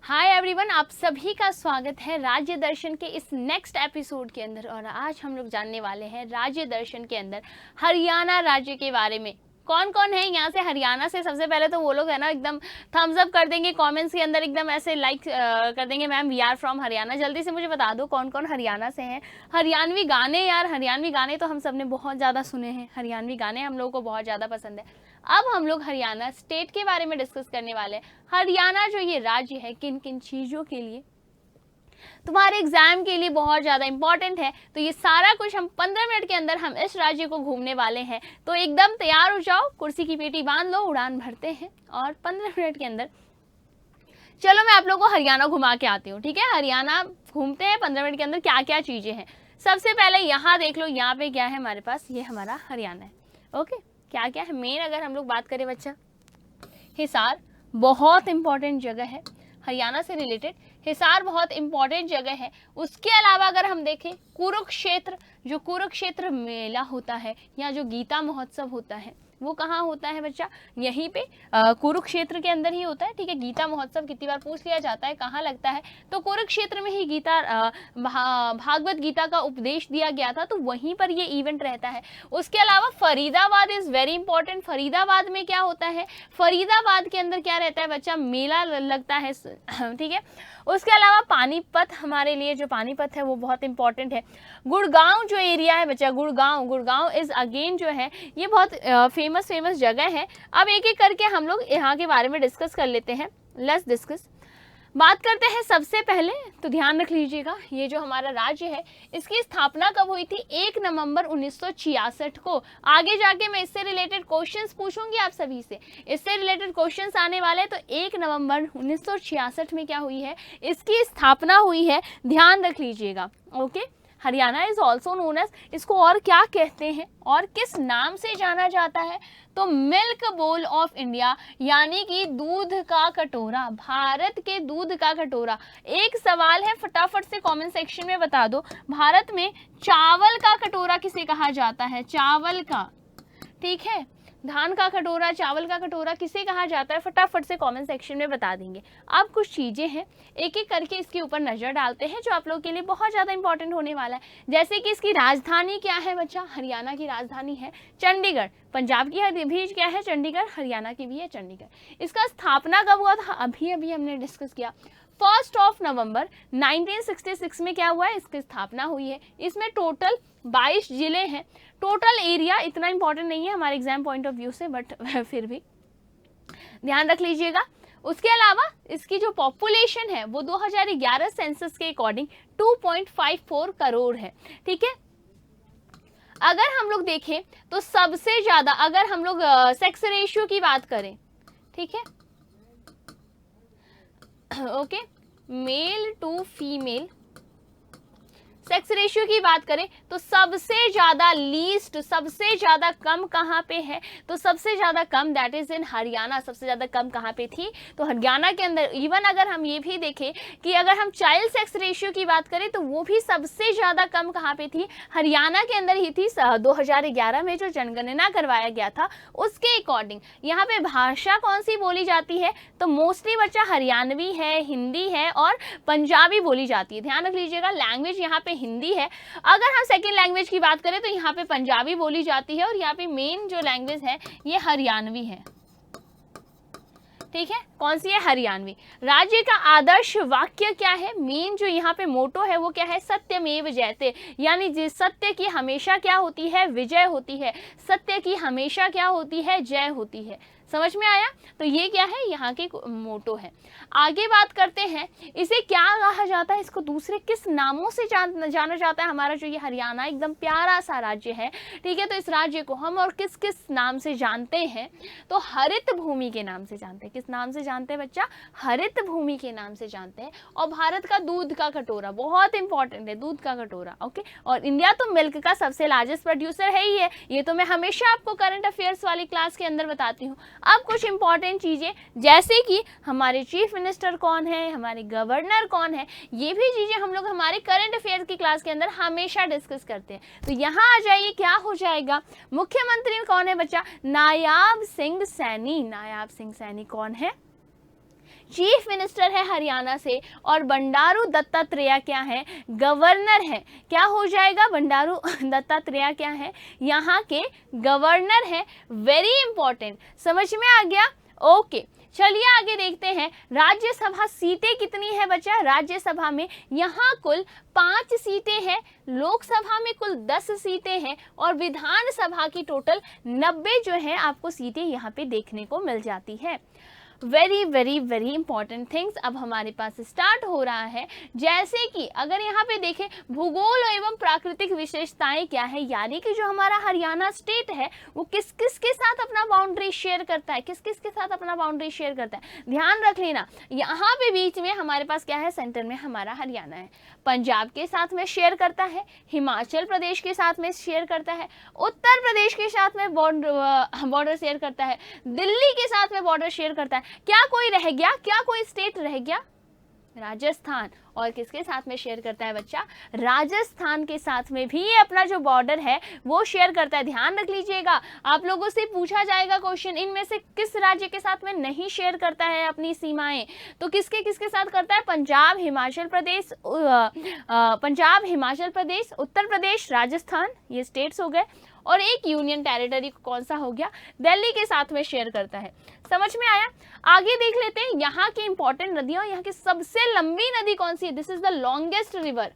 Hi everyone, आप सभी का स्वागत है राज्य दर्शन के इस नेक्स्ट एपिसोड के अंदर। और आज हम लोग जानने वाले हैं राज्य दर्शन के अंदर हरियाणा राज्य के बारे में। कौन कौन है यहाँ से हरियाणा से? सबसे पहले तो वो लोग है ना एकदम थम्स अप कर देंगे कमेंट्स के अंदर, एकदम ऐसे लाइक कर देंगे ma'am we are from Haryana. जल्दी से मुझे बता दो कौन कौन हरियाणा से हैं। हरियाणवी गाने, यार हरियाणवी गाने तो हम सब ने बहुत ज़्यादा सुने हैं, हरियाणवी गाने हम लोगों को बहुत ज़्यादा पसंद है। अब हम लोग हरियाणा स्टेट के बारे में डिस्कस करने वाले हैं। हरियाणा जो ये राज्य है किन किन चीज़ों के लिए तुम्हारे एग्जाम के लिए बहुत ज़्यादा इंपॉर्टेंट है, तो ये सारा कुछ हम 15 मिनट के अंदर हम इस राज्य को घूमने वाले हैं। तो एकदम तैयार हो जाओ, कुर्सी की पेटी बांध लो, उड़ान भरते हैं और 15 मिनट के अंदर चलो मैं आप लोगों को हरियाणा घुमा के आती हूँ। ठीक है, हरियाणा घूमते हैं 15 मिनट के अंदर क्या क्या चीज़ें हैं। सबसे पहले यहाँ देख लो, यहाँ पे क्या है हमारे पास, ये हमारा हरियाणा है। ओके, क्या क्या है मेन अगर हम लोग बात करें बच्चा, हिसार बहुत इंपॉर्टेंट जगह है हरियाणा से रिलेटेड। हिसार बहुत इंपॉर्टेंट जगह है। उसके अलावा अगर हम देखें कुरुक्षेत्र, जो कुरुक्षेत्र मेला होता है या जो गीता महोत्सव होता है वो कहाँ होता है बच्चा? यहीं पे कुरुक्षेत्र के अंदर ही होता है। ठीक है, गीता महोत्सव कितनी बार पूछ लिया जाता है कहाँ लगता है, तो कुरुक्षेत्र में ही गीता भागवत गीता का उपदेश दिया गया था, तो वहीं पर ये इवेंट रहता है। उसके अलावा Faridabad is very important. Faridabad में क्या होता है? फरीदाबाद के अंदर क्या रहता है बच्चा? मेला लगता है। ठीक है, उसके अलावा पानीपत, हमारे लिए जो पानीपत है वो बहुत इंपॉर्टेंट है। गुड़गांव जो एरिया है बच्चा, गुड़गांव इज़ अगेन जो है ये बहुत फेमस जगह है। अब एक एक करके हम लोग यहाँ के बारे में डिस्कस कर लेते हैं। Let's discuss. बात करते हैं सबसे पहले, तो ध्यान रख लीजिएगा ये जो हमारा राज्य है इसकी स्थापना कब हुई थी? 1 नवंबर 1966 को। आगे जाके मैं इससे रिलेटेड क्वेश्चंस पूछूंगी आप सभी से, इससे रिलेटेड क्वेश्चंस आने वाले हैं। तो 1 नवंबर 1966 में क्या हुई है? इसकी स्थापना हुई है, ध्यान रख लीजिएगा। Okay, Haryana is also known as, इसको और क्या कहते हैं और किस नाम से जाना जाता है? तो मिल्क बोल ऑफ इंडिया, यानी कि दूध का कटोरा, भारत के दूध का कटोरा। एक सवाल है, फटाफट से कमेंट सेक्शन में बता दो, भारत में चावल का कटोरा किसे कहा जाता है? चावल का, ठीक है, धान का कटोरा, चावल का कटोरा किसे कहा जाता है? फटाफट से कमेंट सेक्शन में बता देंगे। अब कुछ चीज़ें हैं, एक एक करके इसके ऊपर नज़र डालते हैं जो आप लोगों के लिए बहुत ज़्यादा इंपॉर्टेंट होने वाला है। जैसे कि इसकी राजधानी क्या है बच्चा? हरियाणा की राजधानी है चंडीगढ़। पंजाब की भी क्या है? चंडीगढ़। हरियाणा की भी है चंडीगढ़। इसका स्थापना कब हुआ था? अभी अभी हमने डिस्कस किया, 1 नवंबर 1966 में क्या हुआ है? इसकी स्थापना हुई है। इसमें टोटल 22 जिले हैं। टोटल एरिया इतना इंपॉर्टेंट नहीं है हमारे एग्जाम पॉइंट ऑफ व्यू से, बट फिर भी ध्यान रख लीजिएगा। उसके अलावा इसकी जो पॉपुलेशन है वो 2011 सेंसस के अकॉर्डिंग 2.54 करोड़ है। ठीक है, अगर हम लोग देखें तो सबसे ज्यादा, अगर हम लोग सेक्स रेशियो की बात करें, ठीक है, okay, male to female sex ratio की बात करें तो सबसे ज्यादा लीस्ट, सबसे ज्यादा कम कहाँ पे है? तो सबसे ज्यादा कम दैट इज इन हरियाणा। सबसे ज्यादा कम कहाँ पे थी? तो हरियाणा के अंदर। इवन अगर हम ये भी देखें कि अगर हम चाइल्ड सेक्स रेशियो की बात करें तो वो भी सबसे ज्यादा कम कहाँ पे थी? हरियाणा के अंदर ही थी। 2011 में जो जनगणना करवाया गया था उसके अकॉर्डिंग। यहाँ पे भाषा कौन सी बोली जाती है? तो मोस्टली बच्चा हरियाणवी है, हिंदी है और पंजाबी बोली जाती है। ध्यान रख लीजिएगा, लैंग्वेज यहाँ पे हिंदी है। अगर हम सेकेंड लैंग्वेज की बात करें तो यहाँ पे पंजाबी बोली जाती है और यहाँ पे मेन जो लैंग्वेज है ये हरियाणवी है। ठीक है, कौन सी है? हरियाणवी। राज्य का आदर्श वाक्य क्या है? मेन जो यहाँ पे मोटो है वो क्या है? सत्यमेव जयते, यानी जिस सत्य की हमेशा क्या होती है? विजय होती है। सत्य की हमेशा क्या होती है? जय होती है। समझ में आया? तो ये क्या है? यहाँ की मोटो है। आगे बात करते हैं, इसे क्या कहा जाता है? इसको दूसरे किस नामों से जाना जाता है? हमारा जो ये हरियाणा एकदम प्यारा सा राज्य है, ठीक है, तो इस राज्य को हम और किस किस नाम से जानते हैं? तो हरित भूमि के नाम से जानते हैं। किस नाम से जानते हैं बच्चा? हरित भूमि के नाम से जानते हैं। और भारत का दूध का कटोरा बहुत इंपॉर्टेंट है, दूध का कटोरा। ओके, और इंडिया तो मिल्क का सबसे लार्जेस्ट प्रोड्यूसर है ही है, ये तो मैं हमेशा आपको करंट अफेयर्स वाली क्लास के अंदर बताती हूँ। अब कुछ इंपॉर्टेंट चीजें, जैसे कि हमारे चीफ मिनिस्टर कौन है, हमारे गवर्नर कौन है, ये भी चीजें हम लोग हमारे करंट अफेयर्स की क्लास के अंदर हमेशा डिस्कस करते हैं। तो यहाँ आ जाइए, क्या हो जाएगा? मुख्यमंत्री कौन है बच्चा? नायाब सिंह सैनी। नायाब सिंह सैनी कौन है? चीफ मिनिस्टर है हरियाणा से, और बंडारू दत्तात्रेय क्या है, गवर्नर है। क्या हो जाएगा, बंडारू दत्तात्रेय क्या है, यहाँ के गवर्नर है। वेरी इंपॉर्टेंट, समझ में आ गया? ओके, चलिए आगे देखते हैं। राज्यसभा सीटें कितनी है बच्चा? राज्यसभा में यहाँ कुल 5 सीटें हैं, लोकसभा में कुल 10 सीटें हैं, और विधानसभा की टोटल 90 जो है आपको सीटें यहाँ पे देखने को मिल जाती है। Very very very important things अब हमारे पास स्टार्ट हो रहा है। जैसे कि अगर यहाँ पे देखें भूगोल एवं प्राकृतिक विशेषताएं क्या है, यानी कि जो हमारा हरियाणा स्टेट है वो किस किस के साथ अपना बाउंड्री शेयर करता है, किस किस के साथ अपना बाउंड्री शेयर करता है, ध्यान रख लेना। यहाँ पे बीच में हमारे पास क्या है, सेंटर में हमारा हरियाणा है। पंजाब के साथ में शेयर करता है, हिमाचल प्रदेश के साथ में शेयर करता है, उत्तर प्रदेश के साथ में बॉर्डर शेयर करता है, दिल्ली के साथ में बॉर्डर शेयर करता है। क्या कोई रह गया, क्या कोई स्टेट रह गया? राजस्थान। और किसके साथ में शेयर करता है बच्चा? राजस्थान के साथ में भी ये अपना जो बॉर्डर है वो शेयर करता है। ध्यान रख लीजिएगा, आप लोगों से पूछा जाएगा क्वेश्चन, इनमें से किस राज्य के साथ में नहीं शेयर करता है अपनी सीमाएं? तो किसके किसके साथ करता है? पंजाब, हिमाचल प्रदेश, उत्तर प्रदेश, राजस्थान, ये स्टेट्स हो गए। और एक यूनियन टेरिटरी कौन सा हो गया? दिल्ली के साथ में शेयर करता है। समझ में आया? आगे देख लेते हैं यहाँ की इंपॉर्टेंट नदियां। यहाँ की सबसे लंबी नदी कौन सी है? This is the longest river.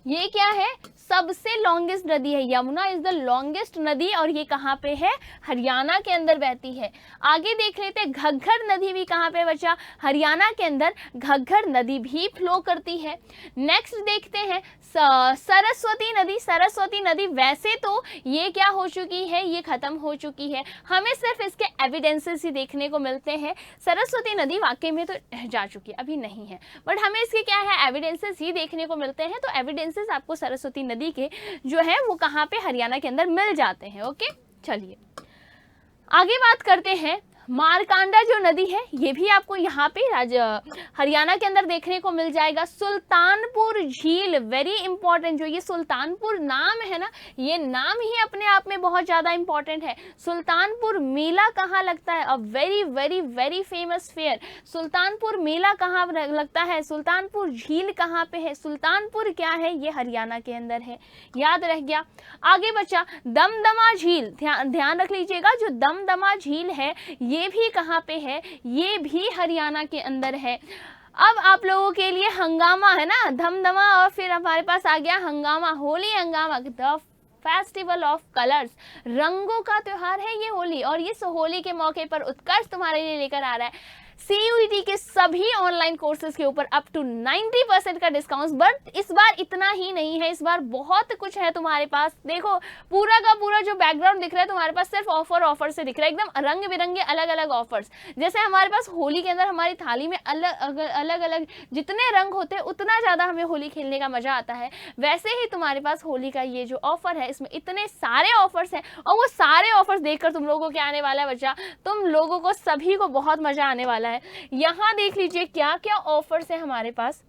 ये क्या है? सबसे लॉन्गेस्ट नदी है। यमुना इज द लॉन्गेस्ट नदी, और ये कहाँ पे है? हरियाणा के अंदर बहती है। आगे देख लेते हैं घग्गर नदी भी कहाँ पे बचा? हरियाणा के अंदर घग्गर नदी भी फ्लो करती है। नेक्स्ट देखते हैं सरस्वती नदी। सरस्वती नदी वैसे तो ये क्या हो चुकी है, ये खत्म हो चुकी है, हमें सिर्फ इसके एविडेंसेस ही देखने को मिलते हैं। सरस्वती नदी वाकई में तो जा चुकी है, अभी नहीं है, बट हमें इसके क्या है, एविडेंसेस ही देखने को मिलते हैं। तो एविडेंसेस आपको सरस्वती नदी के जो है वो कहाँ पे? हरियाणा के अंदर मिल जाते हैं। ओके, चलिए आगे बात करते हैं। मारकांडा जो नदी है ये भी आपको यहाँ पे हरियाणा के अंदर देखने को मिल जाएगा। सुल्तानपुर झील, वेरी इंपॉर्टेंट, जो ये सुल्तानपुर नाम है ना, ये नाम ही अपने आप में बहुत ज़्यादा इंपॉर्टेंट है। सुल्तानपुर मेला कहाँ लगता है? A very very very famous fair. Sultanpur मेला कहाँ लगता है? सुल्तानपुर झील कहाँ पे है? सुल्तानपुर क्या है? ये हरियाणा के अंदर है। याद रह गया? आगे बचा दमदमा झील। ध्यान रख लीजिएगा, जो दमदमा झील है ये भी कहाँ पे है? ये भी हरियाणा के अंदर है। अब आप लोगों के लिए हंगामा है ना, दमदमा, और फिर हमारे पास आ गया हंगामा, होली हंगामा, द फेस्टिवल ऑफ कलर्स, रंगों का त्योहार है ये होली। और इस होली के मौके पर उत्कर्ष तुम्हारे लिए लेकर आ रहा है CUET के सभी ऑनलाइन कोर्सेज के ऊपर अप टू 90% का डिस्काउंट। बट इस बार इतना ही नहीं है, इस बार बहुत कुछ है तुम्हारे पास। देखो पूरा का पूरा जो बैकग्राउंड दिख रहा है तुम्हारे पास सिर्फ ऑफर से दिख रहा है, एकदम रंग बिरंगे अलग अलग ऑफर्स। जैसे हमारे पास होली के अंदर हमारी थाली में अलग अलग जितने रंग होते हैं उतना ज़्यादा हमें होली खेलने का मजा आता है, वैसे ही तुम्हारे पास होली का ये जो ऑफर है इसमें इतने सारे ऑफर्स हैं। और वो सारे ऑफर्स देखकर तुम लोगों को क्या आने वाला है बच्चा? तुम लोगों को सभी को बहुत मजा आने वाला है। यहां देख लीजिए क्या क्या ऑफर्स है हमारे पास।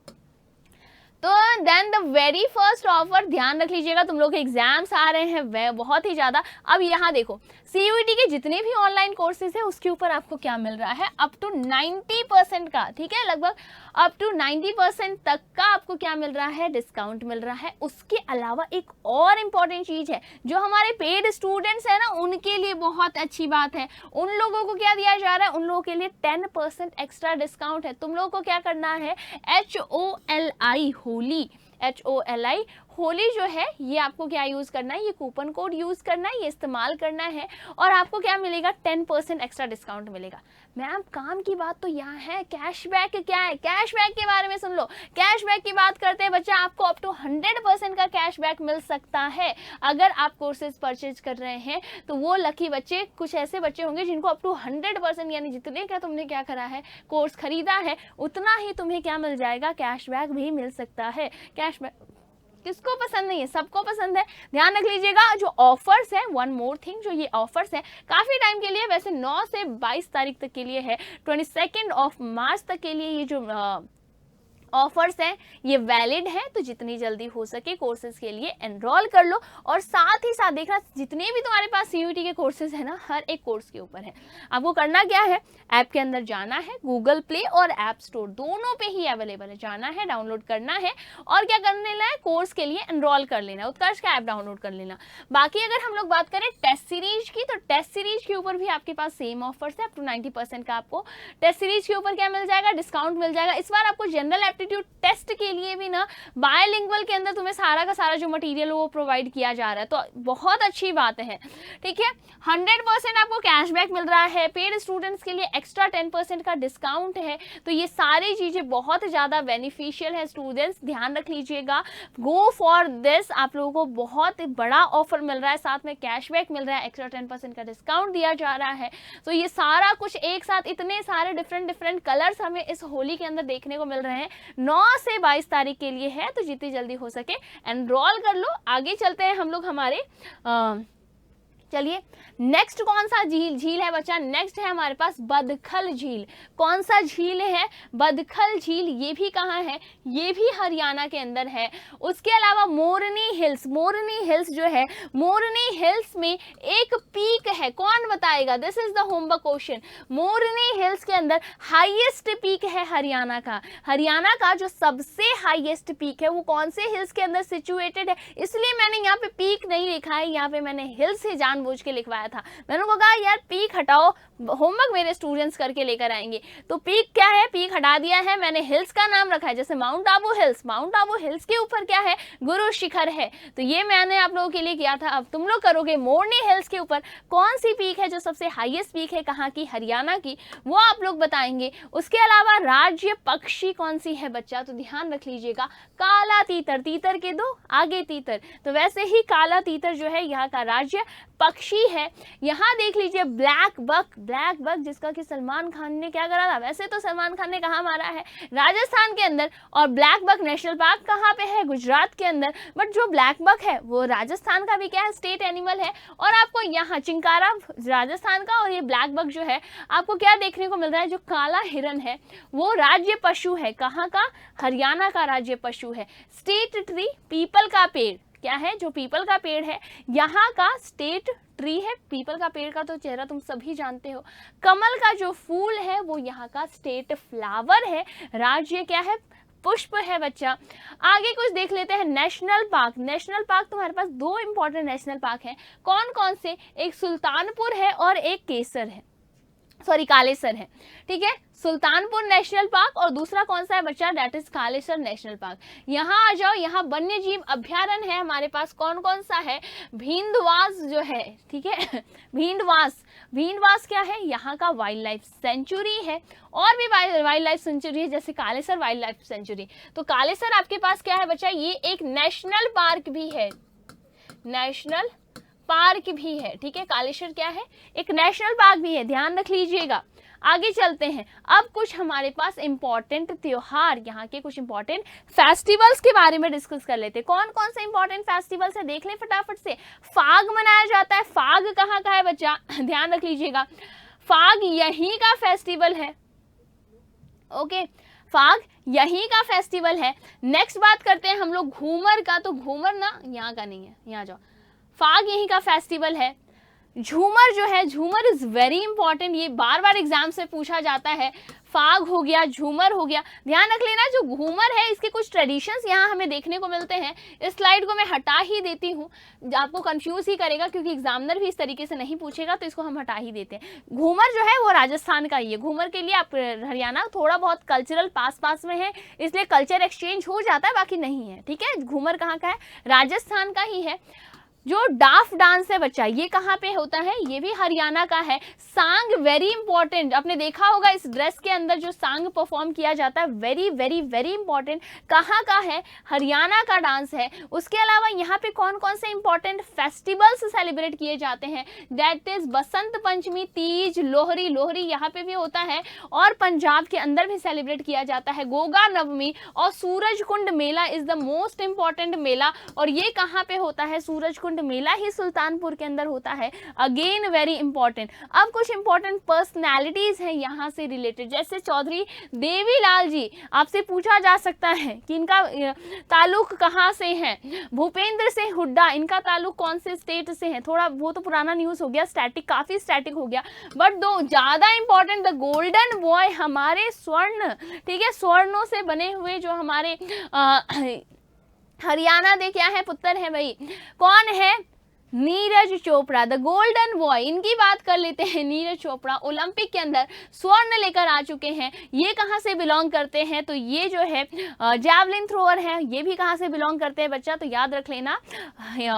तो then the very first offer, ध्यान रख लीजिएगा, तुम लोग के एग्जाम्स आ रहे हैं वह बहुत ही ज़्यादा। अब यहाँ देखो CUET के जितने भी ऑनलाइन कोर्सेज है उसके ऊपर आपको क्या मिल रहा है? अप टू 90% का, ठीक है, लगभग अप टू 90% तक का आपको क्या मिल रहा है? डिस्काउंट मिल रहा है। उसके अलावा एक और इम्पॉर्टेंट चीज़ है, जो हमारे पेड स्टूडेंट्स हैं ना उनके लिए बहुत अच्छी बात है। उन लोगों को क्या दिया जा रहा है? उन लोगों के लिए 10% एक्स्ट्रा डिस्काउंट है। तुम लोगों को क्या करना है? HOLI होली, HOLI होली जो है ये आपको क्या यूज़ करना है? ये कूपन कोड यूज़ करना है, ये इस्तेमाल करना है, और आपको क्या मिलेगा? 10% एक्स्ट्रा डिस्काउंट मिलेगा। मैम काम की बात तो यहाँ है, कैशबैक क्या है? कैशबैक के बारे में सुन लो। कैशबैक की बात करते हैं बच्चा, आपको अप टू 100% का कैशबैक मिल सकता है अगर आप कोर्सेज परचेज कर रहे हैं। तो वो लकी बच्चे, कुछ ऐसे बच्चे होंगे जिनको अप टू 100% यानी जितने का तुमने क्या करा है, कोर्स खरीदा है, उतना ही तुम्हें क्या मिल जाएगा? कैशबैक भी मिल सकता है। कैशबैक किसको पसंद नहीं है? सबको पसंद है। ध्यान रख लीजिएगा जो ऑफर्स है, वन मोर थिंग, जो ये ऑफर्स है काफ़ी टाइम के लिए, वैसे 9 से 22 तारीख तक के लिए है, 22 मार्च तक के लिए ये जो ऑफर्स हैं ये वैलिड है, तो जितनी जल्दी हो सके कोर्सेज के लिए एनरोल कर लो। और साथ ही साथ देखना जितने भी तुम्हारे पास CUET के कोर्सेज है ना, हर एक कोर्स के ऊपर है। आपको करना क्या है, ऐप के अंदर जाना है, गूगल प्ले और ऐप स्टोर दोनों पे ही अवेलेबल है, जाना है, डाउनलोड करना है और क्या कर लेना है, कोर्स के लिए एनरोल कर लेना, उत्कर्ष का ऐप डाउनलोड कर लेना। बाकी अगर हम लोग बात करें टेस्ट सीरीज की, तो टेस्ट सीरीज के ऊपर भी आपके पास सेम ऑफर्स है, अप टू 90% का आपको टेस्ट सीरीज के ऊपर क्या मिल जाएगा, डिस्काउंट मिल जाएगा। इस बार आपको जनरल एप्टीट्यूड टेस्ट के लिए भी ना बायलिंगुअल के अंदर तुम्हें सारा का सारा जो मटेरियल वो प्रोवाइड किया जा रहा है, तो बहुत अच्छी बात है। ठीक है, 100% आपको कैशबैक मिल रहा है, पेड स्टूडेंट्स के लिए एक्स्ट्रा 10% का डिस्काउंट है। तो ये सारी चीजें बहुत ज्यादा बेनिफिशियल है स्टूडेंट्स, ध्यान रख लीजिएगा, गो फॉर दिस। आप लोगों को बहुत बड़ा ऑफर मिल रहा है, साथ में कैशबैक मिल रहा है, एक्स्ट्रा 10% का डिस्काउंट दिया जा रहा है। तो ये सारा कुछ एक साथ, इतने सारे डिफरेंट कलर्स हमें इस होली के अंदर देखने को मिल रहे हैं। 9 से 22 तारीख के लिए है, तो जितनी जल्दी हो सके एनरोल कर लो। आगे चलते हैं हम लोग हमारे चलिए नेक्स्ट कौन सा झील है बच्चा, नेक्स्ट है हमारे पास बदखल झील। कौन सा झील है, बदखल झील, ये भी कहाँ है, ये भी हरियाणा के अंदर है। उसके अलावा मोरनी हिल्स, मोरनी हिल्स जो है, मोरनी हिल्स में एक पीक है, कौन बताएगा, this is the homework question. Morni hills के अंदर हाईएस्ट पीक है हरियाणा का, हरियाणा का जो सबसे हाईएस्ट पीक है वो कौन से हिल्स के अंदर सिचुएटेड है, इसलिए मैंने यहाँ पे पीक नहीं लिखा है, यहाँ पे मैंने हिल्स से जानबूझ के लिखवाया था। मैंने उनको कहा यार पीक हटाओ, होमवर्क मेरे स्टूडेंट्स करके लेकर आएंगे, तो पीक क्या है, पीक हटा दिया है मैंने, हिल्स का नाम रखा है, जैसे mount Abu hills, mount Abu hills के ऊपर क्या है, गुरु शिखर है, तो ये मैंने आप लोगों के लिए किया था। अब तुम लोग करोगे मोरनी हिल्स के ऊपर कौन सी पीक है जो सबसे हाईएस्ट पीक है, कहाँ की, हरियाणा की, वो आप लोग बताएंगे। उसके अलावा राज्य पक्षी कौन सी है बच्चा, तो ध्यान रख लीजिएगा, काला तीतर, तीतर के दो आगे तीतर, तो वैसे ही काला तीतर जो है यहाँ का राज्य पक्षी है। यहाँ देख लीजिए ब्लैक बक, ब्लैक बक जिसका कि सलमान खान ने क्या करा था, वैसे तो सलमान खान ने कहाँ मारा है, राजस्थान के अंदर, और ब्लैक बक नेशनल पार्क कहाँ पे है, गुजरात के अंदर, बट जो ब्लैक बक है वो राजस्थान का भी क्या है, स्टेट एनिमल है। और आपको यहाँ चिंकारा राजस्थान का, और ये ब्लैक बक जो है आपको क्या देखने को मिल रहा है, जो काला हिरन है वो राज्य पशु है, कहाँ का, हरियाणा का राज्य पशु है। स्टेट ट्री, पीपल का पेड़ क्या है, जो पीपल का पेड़ है यहाँ का स्टेट ट्री है, पीपल का पेड़ का तो चेहरा तुम सभी जानते हो। कमल का जो फूल है वो यहाँ का स्टेट फ्लावर है, राज्य क्या है, पुष्प है बच्चा। आगे कुछ देख लेते हैं, नेशनल पार्क। नेशनल पार्क तुम्हारे पास 2 इंपॉर्टेंट नेशनल पार्क हैं, कौन कौन से, एक सुल्तानपुर है और एक केसर है, सॉरी कालेसर है। ठीक है, सुल्तानपुर नेशनल पार्क और दूसरा कौन सा है बच्चा, that is Kalesar national park. यहाँ आ जाओ, यहाँ वन्य जीव अभ्यारण्य है हमारे पास, कौन कौन सा है, भींडवास जो है, ठीक है भींडवास, भींडवास क्या है, यहाँ का वाइल्ड लाइफ सेंचुरी है, और भी वाइल्ड लाइफ सेंचुरी है जैसे कालेसर वाइल्ड लाइफ सेंचुरी। तो कालेसर आपके पास क्या है बच्चा, ये एक नेशनल पार्क भी है, नेशनल पार्क भी है। ठीक है, कालेश्वर क्या है, एक नेशनल पार्क भी है, ध्यान रख लीजिएगा। आगे चलते हैं, अब कुछ हमारे पास इंपॉर्टेंट त्योहार, यहाँ के कुछ इंपॉर्टेंट फेस्टिवल्स के बारे में डिस्कस कर लेते हैं। कौन कौन से इंपॉर्टेंट फेस्टिवल्स है देख लें फटाफट से। फाग मनाया जाता है, फाग कहाँ का है बच्चा, ध्यान रख लीजिएगा, फाग यहीं का फेस्टिवल है। ओके, फाग यहीं का फेस्टिवल है। नेक्स्ट बात करते हैं हम लोग घूमर का, तो घूमर ना यहाँ का नहीं है, यहाँ जाओ, फाग यहीं का फेस्टिवल है। झूमर जो है, झूमर इज वेरी इंपॉर्टेंट, ये बार बार एग्जाम से पूछा जाता है, फाग हो गया, झूमर हो गया, ध्यान रख लेना। जो घूमर है इसके कुछ ट्रेडिशंस यहाँ हमें देखने को मिलते हैं। इस स्लाइड को मैं हटा ही देती हूँ, आपको कंफ्यूज ही करेगा क्योंकि एग्जामिनर भी इस तरीके से नहीं पूछेगा, तो इसको हम हटा ही देते हैं। घूमर जो है वो राजस्थान का ही है, घूमर के लिए आप हरियाणा थोड़ा बहुत कल्चरल पास में है, इसलिए कल्चर एक्सचेंज हो जाता है, बाकी नहीं है। ठीक है, घूमर कहाँ का है, राजस्थान का ही है। जो डाफ डांस है बच्चा, ये कहाँ पे होता है, ये भी हरियाणा का है। सांग वेरी इंपॉर्टेंट, आपने देखा होगा इस ड्रेस के अंदर जो सांग परफॉर्म किया जाता है, वेरी वेरी वेरी इंपॉर्टेंट, कहाँ का है, हरियाणा का डांस है। उसके अलावा यहाँ पे कौन कौन से इंपॉर्टेंट फेस्टिवल्स सेलिब्रेट किए जाते हैं, दैट इज बसंत पंचमी, तीज, लोहरी, लोहरी यहाँ पे भी होता है, और पंजाब के अंदर भी सेलिब्रेट किया जाता है गोगा नवमी, और सूरज कुंड मेला इज द मोस्ट इंपॉर्टेंट मेला, और ये कहाँ पे होता है, सूरज कुंड कुंड मेला ही सुल्तानपुर के अंदर होता है। Again very important. अब कुछ इंपॉर्टेंट पर्सनैलिटीज हैं यहाँ से रिलेटेड, जैसे चौधरी देवीलाल जी, आपसे पूछा जा सकता है कि इनका ताल्लुक कहाँ से है। भूपेंद्र सिंह हुड्डा, इनका ताल्लुक कौन से स्टेट से है। थोड़ा वो तो पुराना न्यूज़ हो गया, स्टैटिक, काफ़ी स्टैटिक हो गया, बट दो ज़्यादा इंपॉर्टेंट, द गोल्डन बॉय, हमारे स्वर्ण, ठीक है, स्वर्णों से बने हुए जो हमारे हरियाणा दे क्या है, पुत्र है भाई, कौन है, Neeraj Chopra, the golden boy. इनकी बात कर लेते हैं। नीरज चोपड़ा ओलंपिक के अंदर स्वर्ण लेकर आ चुके हैं। ये कहाँ से बिलोंग करते हैं, तो ये जो है जैवलिन थ्रोअर है, ये भी कहाँ से बिलोंग करते हैं बच्चा, तो याद रख लेना,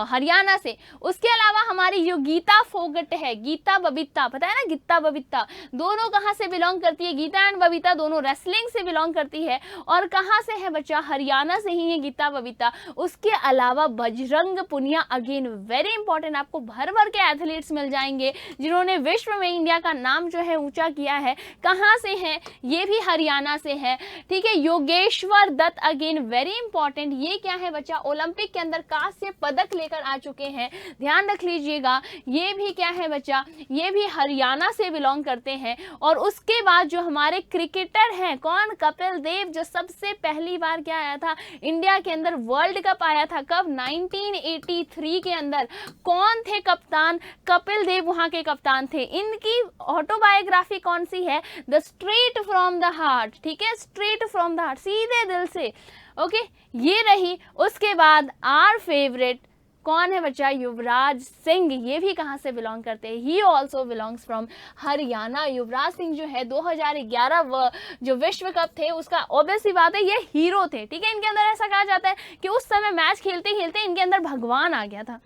हरियाणा से। उसके अलावा हमारी जो गीता फोगट है, गीता बबीता, पता है ना, गीता बबीता, दोनों कहाँ से बिलोंग करती है, गीता एंड बबीता दोनों रेसलिंग से बिलोंग करती है। और कहाँ से है बच्चा, हरियाणा से ही है गीता बबीता। उसके अलावा Bajrang Punia, again very important, आपको भर भर के एथलीट्स मिल जाएंगे जिन्होंने विश्व में इंडिया का नाम जो है ऊंचा किया है। कहाँ से है, ये भी हरियाणा से है, ठीक है। Yogeshwar Dutt, again very important, ये क्या है बच्चा, ओलंपिक के अंदर कांस्य पदक लेकर आ चुके हैं, ध्यान रख लीजिएगा। ये भी क्या है बच्चा, ये भी हरियाणा से बिलोंग करते हैं। और उसके बाद जो हमारे क्रिकेटर हैं, कौन, कपिल देव, जो सबसे पहली बार क्या आया था इंडिया के अंदर, वर्ल्ड कप आया था, कब, 1983 के अंदर। कौन थे कप्तान, कपिल देव वहां के कप्तान थे। इनकी ऑटोबायोग्राफी कौन सी है, the straight from the heart, ठीक है, स्ट्रेट फ्रॉम द हार्ट, सीधे दिल से, ओके, ये रही। उसके बाद आर फेवरेट कौन है बच्चा, युवराज सिंह, ये भी कहाँ से बिलोंग करते हैं, he also belongs from Haryana. Yuvraj Singh जो है 2011 जो विश्व कप थे उसका ऑब्वियस सी बात है ये हीरो थे, ठीक है। इनके अंदर ऐसा कहा जाता है कि उस समय मैच खेलते खेलते इनके अंदर भगवान आ गया था,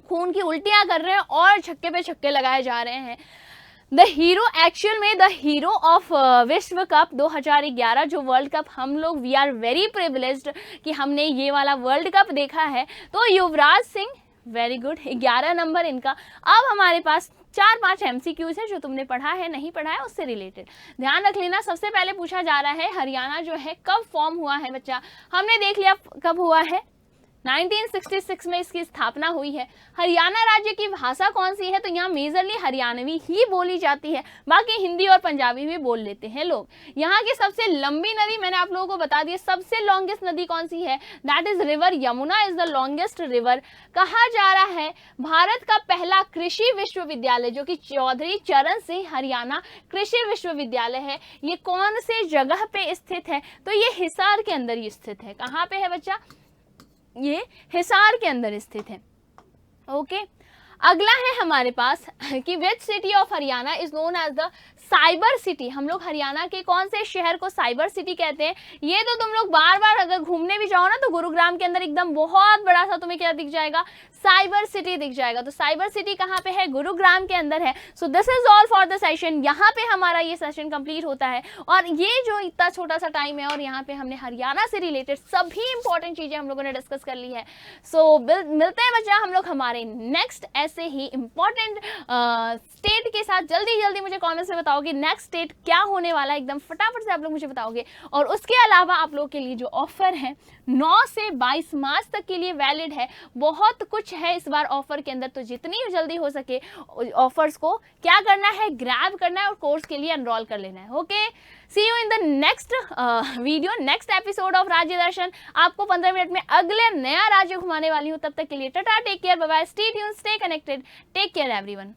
खून की उल्टियां कर रहे हैं और छक्के पे छक्के लगाए जा रहे हैं। द हीरो, एक्चुअल में द हीरो ऑफ विश्व कप 2011 जो वर्ल्ड कप हम लोग, वी आर वेरी प्रिविलेज्ड कि हमने ये वाला वर्ल्ड कप देखा है। तो Yuvraj Singh, very good, 11 number इनका। अब हमारे पास 4-5 MCQs है जो तुमने पढ़ा है, नहीं पढ़ा है, उससे रिलेटेड ध्यान रख लेना। सबसे पहले पूछा जा रहा है हरियाणा जो है कब फॉर्म हुआ है बच्चा, हमने देख लिया कब हुआ है, 1966 में इसकी स्थापना हुई है। हरियाणा राज्य की भाषा कौन सी है, तो यहाँ मेजरली हरियाणवी ही बोली जाती है, बाकी हिंदी और पंजाबी भी बोल लेते हैं लोग। यहाँ की सबसे लंबी नदी मैंने आप लोगों को बता दी, सबसे लॉन्गेस्ट नदी कौन सी है, that is river Yamuna is the longest river. कहा जा रहा है भारत का पहला कृषि विश्वविद्यालय जो कि चौधरी चरण सिंह हरियाणा कृषि विश्वविद्यालय है, ये कौन से जगह पे स्थित है, तो ये हिसार के अंदर ही स्थित है। कहाँ पे है बच्चा, ये हिसार के अंदर स्थित है, ओके। अगला है हमारे पास कि which city of Haryana is known as the cyber city. हम लोग हरियाणा के कौन से शहर को साइबर सिटी कहते हैं, ये तो तुम लोग बार बार अगर घूमने भी जाओ ना तो गुरुग्राम के अंदर एकदम बहुत बड़ा सा तुम्हें क्या दिख जाएगा, साइबर सिटी दिख जाएगा। तो साइबर सिटी कहाँ पे है, गुरुग्राम के अंदर है। So this is all for the session, यहाँ पे हमारा ये सेशन कंप्लीट होता है। और ये जो इतना छोटा सा टाइम है और यहाँ पे हमने हरियाणा से रिलेटेड सभी इंपॉर्टेंट चीजें हम लोगों ने डिस्कस कर ली है। सो मिलते हैं बच्चा हम लोग हमारे नेक्स्ट ऐसे ही इंपॉर्टेंट स्टेट के साथ। जल्दी जल्दी मुझे कॉमेंट्स में बताओगे नेक्स्ट स्टेट क्या होने वाला है, एकदम फटाफट से आप लोग मुझे बताओगे। और उसके अलावा आप लोग के लिए जो ऑफर है 9 से 22 मार्च तक के लिए वैलिड है। बहुत कुछ है इस बार ऑफर के अंदर, तो जितनी जल्दी हो सके ऑफर्स को क्या करना है, ग्रैब करना है और कोर्स के लिए एनरोल कर लेना है। Okay, see you in the next video, next episode of Rajya Darshan. आपको 15 मिनट में अगले नया राज्य घुमाने वाली हूँ। तब तक के लिए tata, take care, bye bye, stay tuned, stay connected, take care everyone.